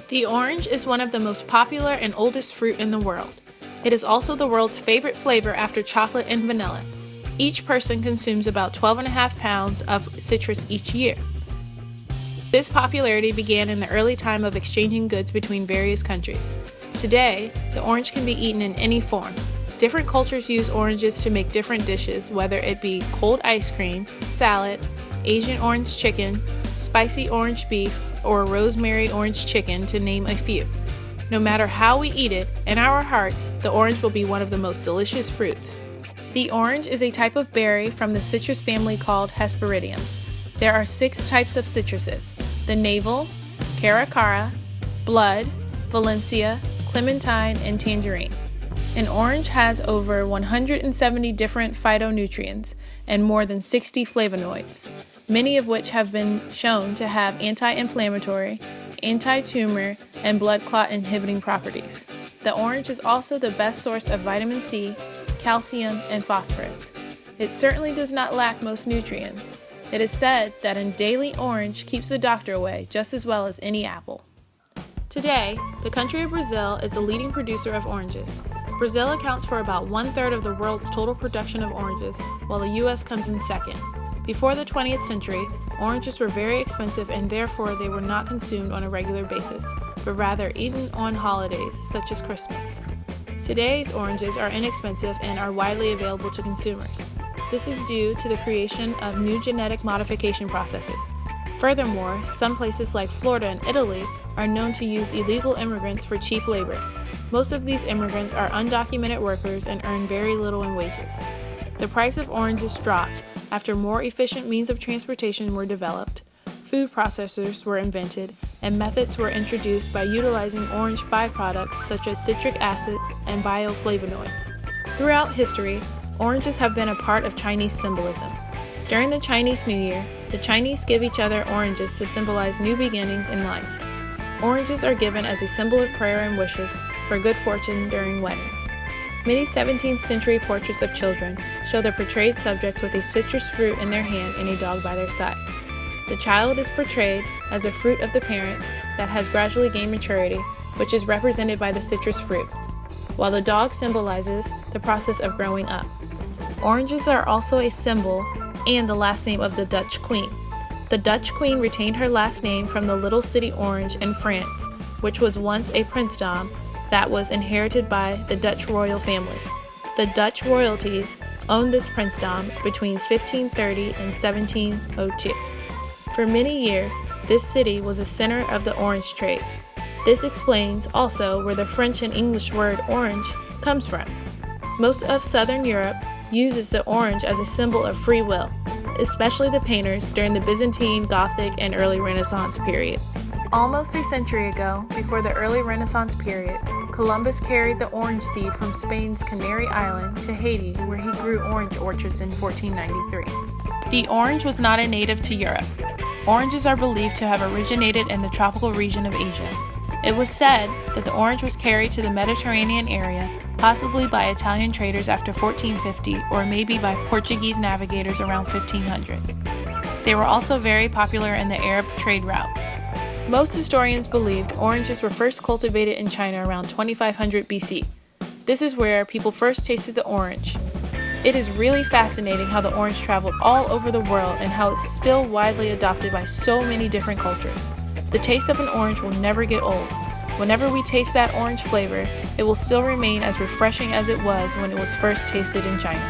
The orange is one of the most popular and oldest fruit in the world. It is also the world's favorite flavor after chocolate and vanilla. Each person consumes about 12.5 pounds of citrus each year. This popularity began in the early time of exchanging goods between various countries. Today, the orange can be eaten in any form. Different cultures use oranges to make different dishes, whether it be cold ice cream, salad, Asian orange chicken, spicy orange beef, or rosemary orange chicken, to name a few. No matter how we eat it, in our hearts, the orange will be one of the most delicious fruits. The orange is a type of berry from the citrus family called Hesperidium. There are 6 types of citruses: the navel, caracara, blood, valencia, clementine, and tangerine. An orange has over 170 different phytonutrients and more than 60 flavonoids, many of which have been shown to have anti-inflammatory, anti-tumor, and blood clot inhibiting properties. The orange is also the best source of vitamin C, calcium, and phosphorus. It certainly does not lack most nutrients. It is said that a daily orange keeps the doctor away just as well as any apple. Today, the country of Brazil is the leading producer of oranges. Brazil accounts for about 1/3 of the world's total production of oranges, while the US comes in second. Before the 20th century, oranges were very expensive and therefore they were not consumed on a regular basis, but rather eaten on holidays such as Christmas. Today's oranges are inexpensive and are widely available to consumers. This is due to the creation of new genetic modification processes. Furthermore, some places like Florida and Italy are known to use illegal immigrants for cheap labor. Most of these immigrants are undocumented workers and earn very little in wages. The price of oranges dropped after more efficient means of transportation were developed, food processors were invented, and methods were introduced by utilizing orange byproducts such as citric acid and bioflavonoids. Throughout history, oranges have been a part of Chinese symbolism. During the Chinese New Year, the Chinese give each other oranges to symbolize new beginnings in life. Oranges are given as a symbol of prayer and wishes for good fortune during weddings. Many 17th century portraits of children show the portrayed subjects with a citrus fruit in their hand and a dog by their side. The child is portrayed as a fruit of the parents that has gradually gained maturity, which is represented by the citrus fruit, while the dog symbolizes the process of growing up. Oranges are also a symbol and the last name of the Dutch queen. The Dutch queen retained her last name from the little city Orange in France, which was once a princedom that was inherited by the Dutch royal family. The Dutch royalties owned this princedom between 1530 and 1702. For many years, this city was a center of the orange trade. This explains also where the French and English word orange comes from. Most of Southern Europe uses the orange as a symbol of free will, especially the painters during the Byzantine, Gothic, and early Renaissance period. Almost a century ago, before the early Renaissance period, Columbus carried the orange seed from Spain's Canary Island to Haiti, where he grew orange orchards in 1493. The orange was not a native to Europe. Oranges are believed to have originated in the tropical region of Asia. It was said that the orange was carried to the Mediterranean area, possibly by Italian traders after 1450 or maybe by Portuguese navigators around 1500. They were also very popular in the Arab trade route. Most historians believed oranges were first cultivated in China around 2500 BC. This is where people first tasted the orange. It is really fascinating how the orange traveled all over the world and how it's still widely adopted by so many different cultures. The taste of an orange will never get old. Whenever we taste that orange flavor, it will still remain as refreshing as it was when it was first tasted in China.